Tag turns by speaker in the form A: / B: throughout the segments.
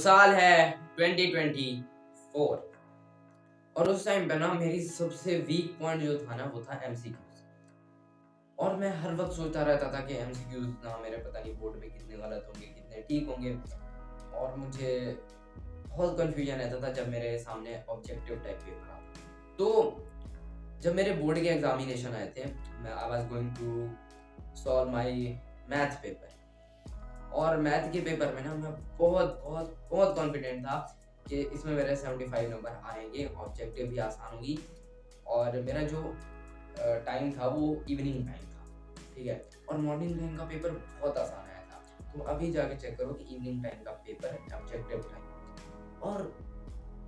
A: साल है 2024 और उस टाइम पे ना मेरी सबसे वीक पॉइंट जो था ना वो था एमसीक्यूज। और मैं हर वक्त सोचता रहता था कि एमसीक्यूज ना मेरे पता नहीं बोर्ड में कितने गलत होंगे कितने ठीक होंगे, और मुझे बहुत कंफ्यूजन रहता था जब मेरे सामने ऑब्जेक्टिव टाइप पेपर आता। तो जब मेरे बोर्ड के एग्जामिनेशन आए थे, मैं I was going to solve my math paper, और मैथ के पेपर में ना मैं बहुत बहुत बहुत कॉन्फिडेंट था कि इसमें मेरे 75 नंबर आएंगे, ऑब्जेक्टिव भी आसान होगी, और मेरा जो टाइम था वो इवनिंग टाइम था, ठीक है, और मॉर्निंग टाइम का पेपर बहुत आसान आया था। तो अभी जाके चेक करो कि इवनिंग टाइम का पेपर है ऑब्जेक्टिव टाइप, और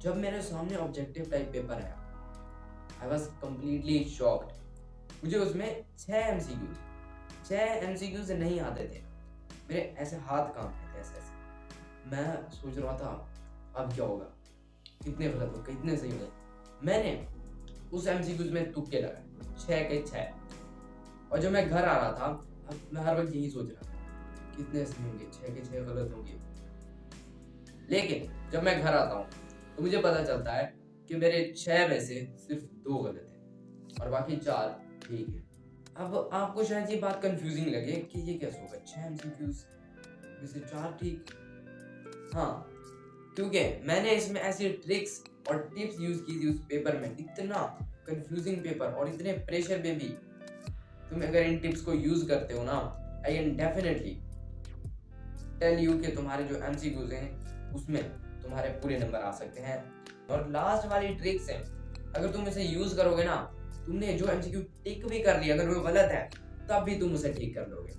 A: जब मेरे सामने ऑब्जेक्टिव टाइप पेपर आया आई वाज कंप्लीटली शॉक्ड। मुझे उसमें 6 एमसीक्यूज नहीं आते थे, मेरे ऐसे हाथ कांप रहे थे, ऐसे मैं सोच रहा था अब क्या होगा, कितने गलत हो कितने सही हो। मैंने उस एमसीक्यूज में तुक्के लगाए 6 के 6, और जब मैं घर आ रहा था अब मैं हर वक्त यही सोच रहा था कितने सही होंगे, 6 के 6 गलत होंगे। लेकिन जब मैं घर आता हूँ तो मुझे पता चलता है कि मेरे 6 में से सिर्फ 2 गलत है और बाकी 4 ठीक है। अब आपको शायद ये बात कंफ्यूजिंग लगे कि ये कैसे होगा, 6 एमसीक्यूज में से 4 ठीक। हाँ, क्योंकि मैंने इसमें ऐसी ट्रिक्स और टिप्स यूज की थी उस पेपर में, इतना कंफ्यूजिंग पेपर और इतने प्रेशर में भी तुम अगर इन टिप्स को यूज करते हो ना, I can definitely tell you कि तुम्हारे जो एमसीक्यूज हैं उसमें तुम्हारे पूरे नंबर आ सकते हैं। और लास्ट वाली ट्रिक्स है, अगर तुम इसे यूज करोगे ना, तुमने जो एमसीक्यू टिक भी कर लिया अगर वो गलत है तब भी तुम उसे ठीक कर लोगे,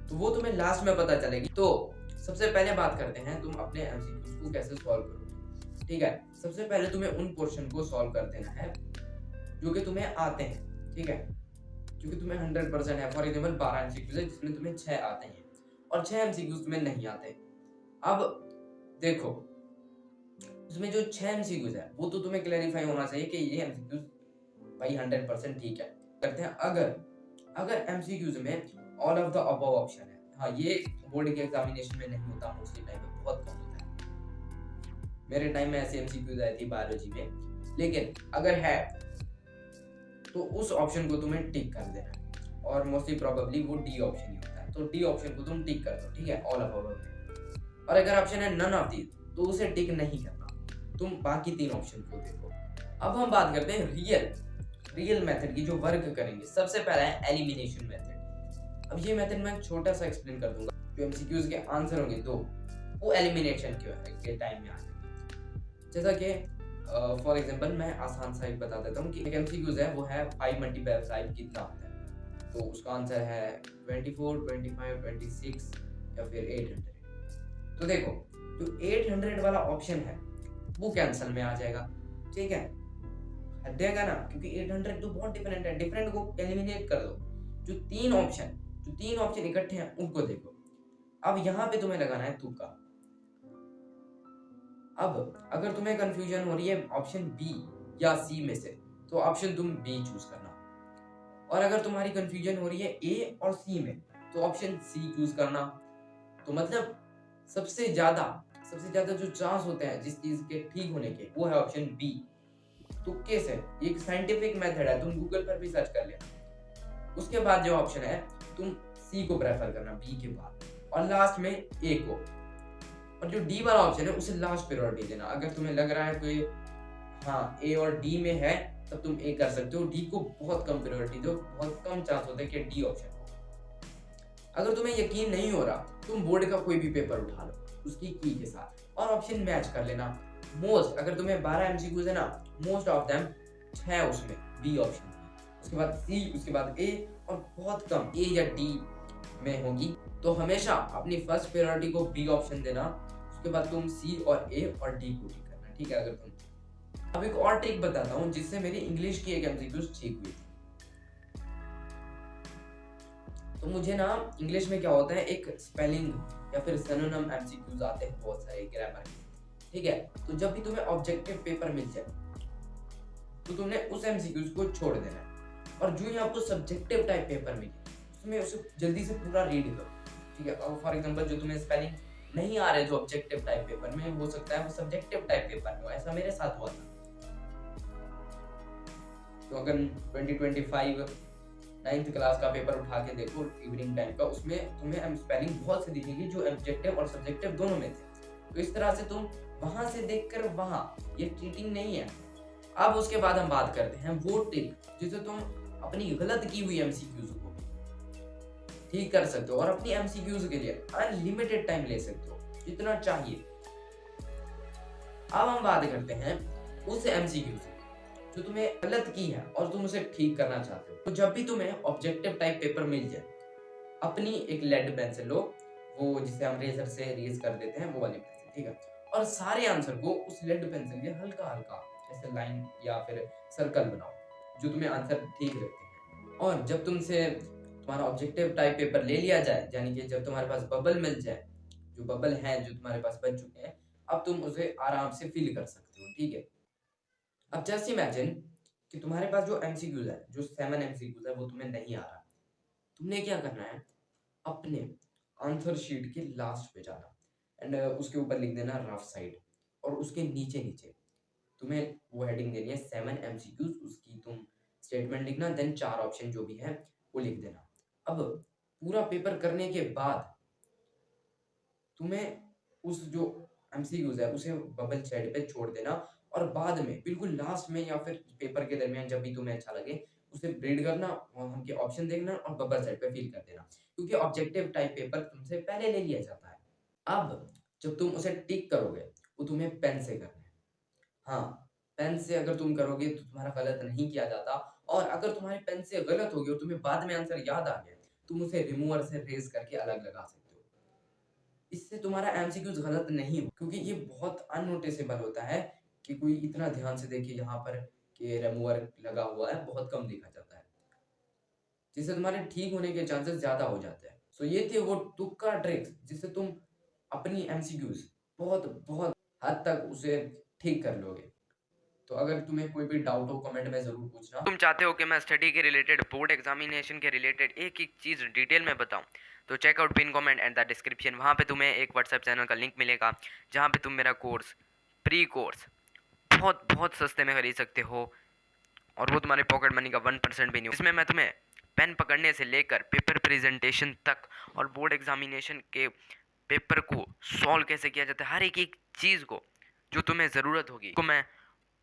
A: तो वो तुम्हें लास्ट में पता चलेगी। तो सबसे पहले बात करते हैं तुम अपने एमसीक्यूज को कैसे सॉल्व करोगे। ठीक है, सबसे पहले तुम्हें उन पोर्शन को सॉल्व कर देना है जो कि तुम्हें आते हैं, ठीक है, जो कि तुम्हें 100% है। फॉर एग्जांपल 12 एमसीक्यूज है जिसमें तुम्हें 6 आते हैं और 6 एमसीक्यूज तुम्हें नहीं आते। अब देखो उसमें जो 6 एमसीक्यूज है वो तो तुम्हें क्लैरिफाई होना चाहिए कि ये एमसीक्यूज भाई 100% ठीक है। करते हैं अगर एमसीक्यूज में all of the above option है, हाँ ये बोर्ड के एग्जामिनेशन में नहीं होता, मोस्टली टाइम में बहुत कम होता है। मेरे टाइम में ऐसी एमसीक्यूज आई थी बायोलॉजी में, लेकिन अगर है तो उस ऑप्शन को तुम्हें टिक कर देना है, और मोस्टली प्रोबेबली वो डी ऑप्शन ही होता है, तो डी ऑप्शन को तुम टिक कर दो, ठीक है, ऑल अबव में। और अगर ऑप्शन है नन ऑफ दीज तो उसे टिक नहीं करना, तुम बाकी 3 ऑप्शन को देखो। अब हम बात करते हैं रियल मेथड की जो वर्क करेंगे। सबसे पहला है एलिमिनेशन मेथड। अब ये मेथड मैं छोटा सा एक्सप्लेन कर दूंगा, जो एमसीक्यूज के आंसर होंगे 2 वो एलिमिनेशन के टाइम में आ जाएंगे। जैसा कि फॉर एग्जांपल मैं आसान सा एक बता देता हूँ कि एक एमसीक्यूज है वो है 5 मल्टीप्लाई 5 कितना होता है, तो उसका आंसर है 24, 25, 26 या फिर 800। तो देखो जो 800 वाला ऑप्शन है वो कैंसल में आ जाएगा, ठीक है, हटेगा ना, क्योंकि 800 तो बहुत डिफरेंट है, डिफरेंट को एलिमिनेट कर दो। जो तीन ऑप्शन इकट्ठे हैं उनको देखो। अब यहाँ पे तुम्हें लगाना है तुक्का। अब अगर तुम्हें कंफ्यूजन हो रही है ऑप्शन बी या सी में से, तो ऑप्शन तुम बी चूज करना, और अगर तुम्हारी कंफ्यूजन हो रही है ए और सी में तो ऑप्शन सी चूज करना। तो मतलब सबसे ज्यादा जो चांस होते हैं जिस चीज के ठीक होने के वो है ऑप्शन बी, तुक्के से। एक साइंटिफिक मेथड है, तुम गूगल पर भी सर्च कर लेना। उसके बाद जो ऑप्शन है तुम सी को प्रेफर करना बी के बाद, और लास्ट में ए को। और जो डी वाला ऑप्शन है उसे लास्ट प्रायोरिटी देना। अगर तुम्हें लग रहा है कि हाँ ए और डी में है तब तुम ए कर सकते हो, डी को बहुत कम प्रायोरिटी दो, बहुत कम चांस होता है कि डी ऑप्शन हो। अगर तुम्हें यकीन नहीं हो रहा तुम बोर्ड का कोई भी पेपर उठा लो उसकी की के साथ और ऑप्शन मैच कर लेना। मोस्ट अगर तुम्हें 12 एमसीक्यूज है ना, मोस्ट ऑफ देम 6 उसमें बी ऑप्शन, उसके बाद सी, उसके बाद ए, और बहुत कम ए या डी में होगी। तो हमेशा अपनी फर्स्ट प्रायोरिटी को बी ऑप्शन देना, उसके बाद तुम सी और ए और डी को टिक करना, ठीक है। अगर तुम अब एक और ट्रिक बताता हूँ जिससे मेरी इंग्लिश की एक एमसीक्यूज ठीक हुई थी। तो मुझे ना इंग्लिश में क्या होता है, एक स्पेलिंग या फिर सिनोनिम एमसीक्यूज आते हैं बहुत सारे ग्रामर के, ठीक है। तो जब भी तुम्हें ऑब्जेक्टिव पेपर मिल जाए तो तुमने उस एमसीक्यूज को छोड़ देना है, और जो ही आपको सब्जेक्टिव टाइप पेपर मिले उसमें उसे जल्दी से पूरा रीड करो, ठीक है। और फॉर एग्जांपल जो तुम्हें स्पेलिंग नहीं आ रहे जो ऑब्जेक्टिव टाइप पेपर में, हो सकता है वो सब्जेक्टिव टाइप पेपर में हो। ऐसा मेरे साथ हुआ था। तो अगर 2025 9th क्लास का पेपर उठा के देखो इवनिंग टाइम का, उसमें तुम्हें स्पेलिंग बहुत से दिखेगी जो ऑब्जेक्टिव और सब्जेक्टिव दोनों में थे। तो इस तरह से तुम वहां से देखकर वहां, ये चीटिंग नहीं है। अब उसके बाद हम बात करते हैं वो ट्रिक जिसे तुम अपनी गलत की हुई एमसीक्यूज को ठीक कर सकते हो और अपनी एमसीक्यूज के लिए अनलिमिटेड टाइम ले सकते हो जितना चाहिए। अब हम बात करते हैं उस एमसीक्यू से जो तुम्हें गलत की है और तुम उसे ठीक करना चाहते हो। तो जब भी तुम्हें ऑब्जेक्टिव टाइप पेपर मिल जाए, अपनी एक लेड पेंसिल लो, वो जिसे हम रेजर से रेज कर देते हैं वो वाली पेंसिल, ठीक है, और सारे आंसर को उस लेड पेंसिल के हल्का हल्का ऐसे लाइन या फिर सर्कल बनाओ जो तुम्हें आंसर ठीक लगते हैं। और जब तुमसे तुम्हारा ऑब्जेक्टिव टाइप पेपर ले लिया जाए, यानी कि जब तुम्हारे पास बबल मिल जाए, जो बबल हैं जो तुम्हारे पास बच चुके हैं, अब तुम उसे आराम से फिल कर सकते हो, ठीक है। अब जस्ट इमेजिन कि तुम्हारे पास जो एमसीक्यूज है, जो 7 एमसीक्यूज है, वो तुम्हें नहीं आ रहा। तुमने क्या करना है, अपने आंसर शीट के लास्ट पे जाना एंड उसके ऊपर लिख देना रफ साइड, और उसके नीचे नीचे तुम्हें वो हेडिंग देनी है 7 एमसीक्यूज, उसकी तुम स्टेटमेंट लिखना, देन 4 ऑप्शन जो भी है वो लिख देना। अब पूरा पेपर करने के बाद तुम्हें उस जो एमसीक्यूज है उसे बबल साइड पे छोड़ देना, और बाद में बिल्कुल लास्ट में या फिर पेपर के दरमियान जब भी तुम्हें अच्छा लगे उसे रीड करना, वहां के ऑप्शन देखना और बबल साइड पे फिल कर देना, क्योंकि ऑब्जेक्टिव टाइप पेपर तुमसे पहले ले लिया जाता है। अब जब तुम उसे टिक करोगे वो तुम्हें पेन से करना है। हाँ, पेन से अगर तुम करोगे तो तुम्हारा गलत नहीं किया जाता, और अगर तुम्हारे पेन से गलत हो गया और तुम्हें बाद में आंसर याद आ गया, तुम उसे रिमूवर से रेज करके अलग लगा सकते हो। इससे तुम्हारा एमसीक्यूज गलत नहीं हो, क्योंकि ये बहुत अननोटिसेबल होता है कि कोई इतना ध्यान से देखे यहाँ पर कि रिमूवर लगा हुआ है, बहुत कम देखा जाता है, जिससे तुम्हारे ठीक होने के चांसेस ज्यादा हो जाते हैं। सो ये थे वो तुक्का ट्रिक्स जिससे तुम अपनी एमसीक्यूज बहुत बहुत हद तक उसे ठीक कर लोगे। तो अगर तुम्हें कोई भी डाउट हो कमेंट में जरूर पूछना। तुम चाहते हो कि मैं स्टडी के रिलेटेड, बोर्ड एग्जामिनेशन के रिलेटेड एक एक चीज़ डिटेल में बताऊं, तो check out pin comment and the description. वहाँ पे तुम्हें एक व्हाट्सएप चैनल का लिंक मिलेगा जहाँ पे तुम मेरा कोर्स, प्री कोर्स बहुत बहुत सस्ते में खरीद सकते हो, और वो तुम्हारे पॉकेट मनी का 1% भी नहीं। इसमें मैं तुम्हें पेन पकड़ने से लेकर पेपर प्रेजेंटेशन तक और बोर्ड एग्जामिनेशन के पेपर को सॉल्व कैसे किया जाता है, हर एक एक चीज़ को जो तुम्हें ज़रूरत होगी को मैं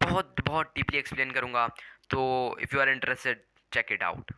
A: बहुत बहुत डीपली एक्सप्लेन करूँगा। तो if you are interested, check it out.